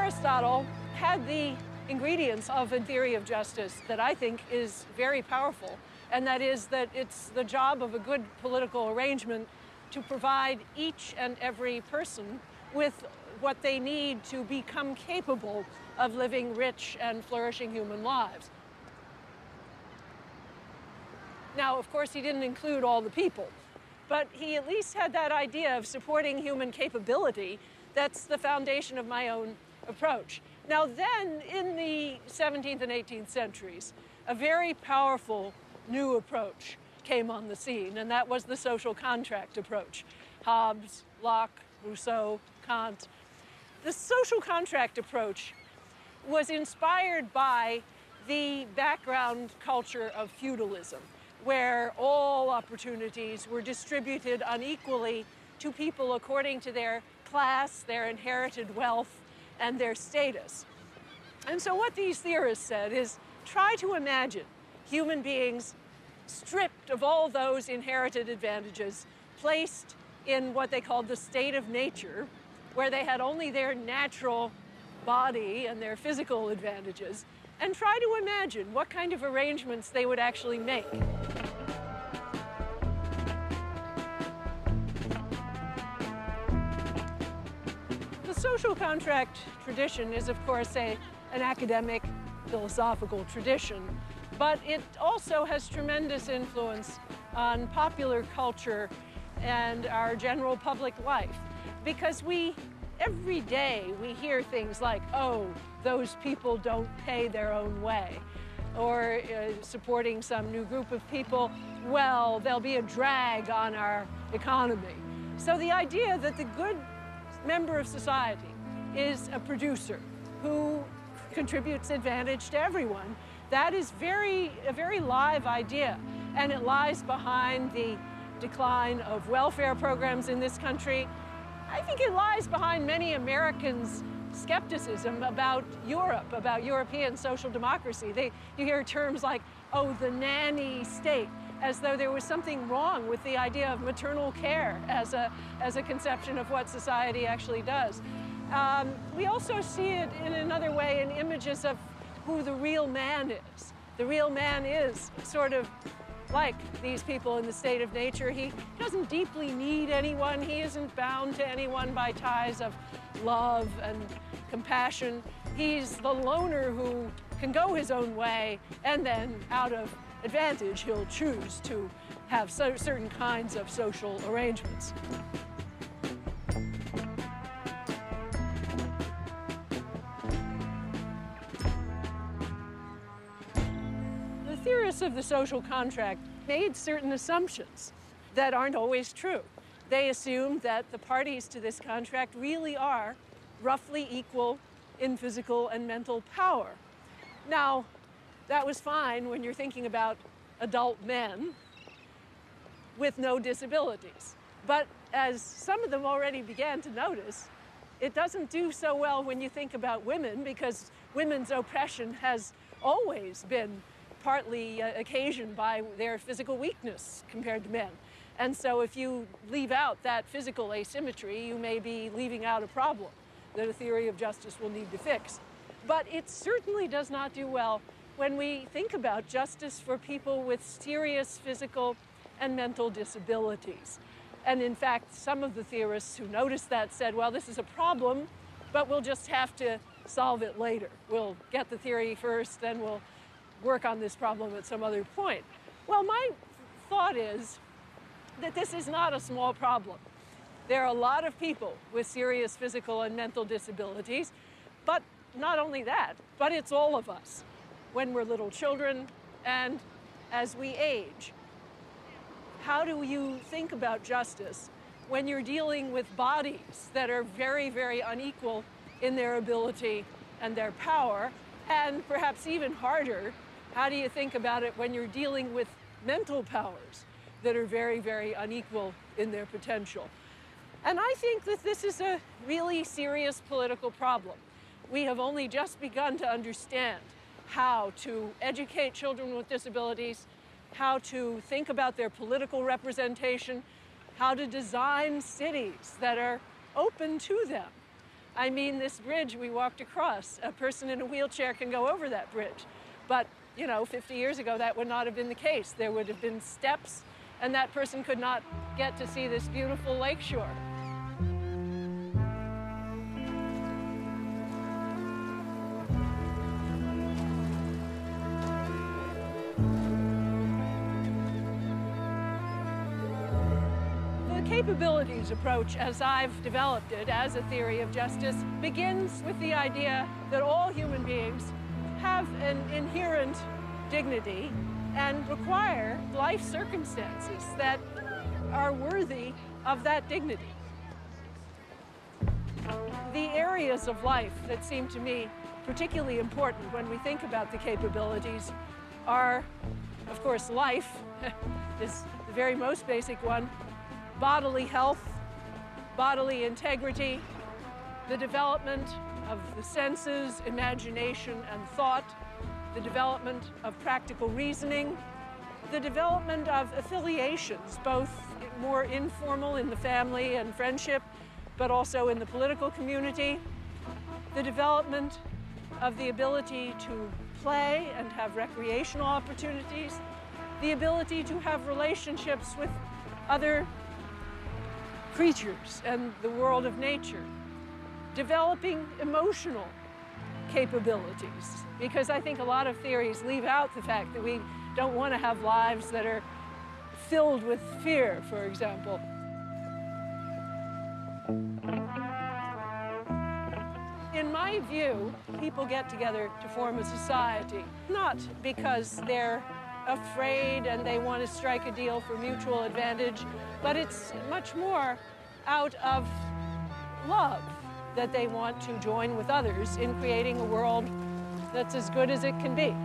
Aristotle had the ingredients of a theory of justice that I think is very powerful, and that is that it's the job of a good political arrangement to provide each and every person with what they need to become capable of living rich and flourishing human lives. Now, of course, he didn't include all the people, but he at least had that idea of supporting human capability. That's the foundation of my own approach. Now then, in the 17th and 18th centuries, a very powerful new approach came on the scene, and that was the social contract approach. Hobbes, Locke, Rousseau, Kant. The social contract approach was inspired by the background culture of feudalism, where all opportunities were distributed unequally to people according to their class, their inherited wealth, and their status. And so what these theorists said is, try to imagine human beings stripped of all those inherited advantages, placed in what they called the state of nature, where they had only their natural body and their physical advantages, and try to imagine what kind of arrangements they would actually make. The social contract tradition is, of course, an academic, philosophical tradition, but it also has tremendous influence on popular culture and our general public life, because every day we hear things like, oh, those people don't pay their own way, or supporting some new group of people, well, there'll be a drag on our economy. So the idea that the good member of society is a producer who contributes advantage to everyone, that is a very live idea, and it lies behind the decline of welfare programs in this country. I think it lies behind many Americans' skepticism about Europe, about European social democracy. You hear terms like, oh, the nanny state, as though there was something wrong with the idea of maternal care as a conception of what society actually does. We also see it in another way in images of who the real man is. The real man is sort of like these people in the state of nature. He doesn't deeply need anyone. He isn't bound to anyone by ties of love and compassion. He's the loner who can go his own way, and then out of advantage, he'll choose to have certain kinds of social arrangements. The theorists of the social contract made certain assumptions that aren't always true. They assumed that the parties to this contract really are roughly equal in physical and mental power. Now, that was fine when you're thinking about adult men with no disabilities. But as some of them already began to notice, it doesn't do so well when you think about women, because women's oppression has always been partly occasioned by their physical weakness compared to men. And so if you leave out that physical asymmetry, you may be leaving out a problem that a theory of justice will need to fix. But it certainly does not do well when we think about justice for people with serious physical and mental disabilities. And in fact, some of the theorists who noticed that said, well, this is a problem, but we'll just have to solve it later. We'll get the theory first, then we'll work on this problem at some other point. Well, my thought is that this is not a small problem. There are a lot of people with serious physical and mental disabilities, but not only that, but it's all of us when we're little children and as we age. How do you think about justice when you're dealing with bodies that are very, very unequal in their ability and their power? And perhaps even harder, how do you think about it when you're dealing with mental powers that are very, very unequal in their potential? And I think that this is a really serious political problem. We have only just begun to understand how to educate children with disabilities, how to think about their political representation, how to design cities that are open to them. I mean this bridge we walked across. A person in a wheelchair can go over that bridge. But, 50 years ago, that would not have been the case. There would have been steps, and that person could not get to see this beautiful lakeshore. The capabilities approach, as I've developed it as a theory of justice, begins with the idea that all human beings have an inherent dignity and require life circumstances that are worthy of that dignity. The areas of life that seem to me particularly important when we think about the capabilities are, of course, life is the very most basic one, bodily health, bodily integrity, the development of the senses, imagination, and thought, the development of practical reasoning, the development of affiliations, both more informal in the family and friendship, but also in the political community, the development of the ability to play and have recreational opportunities, the ability to have relationships with other creatures and the world of nature, developing emotional capabilities, because I think a lot of theories leave out the fact that we don't want to have lives that are filled with fear, for example. In my view, people get together to form a society, not because they're afraid and they want to strike a deal for mutual advantage, but it's much more out of love that they want to join with others in creating a world that's as good as it can be.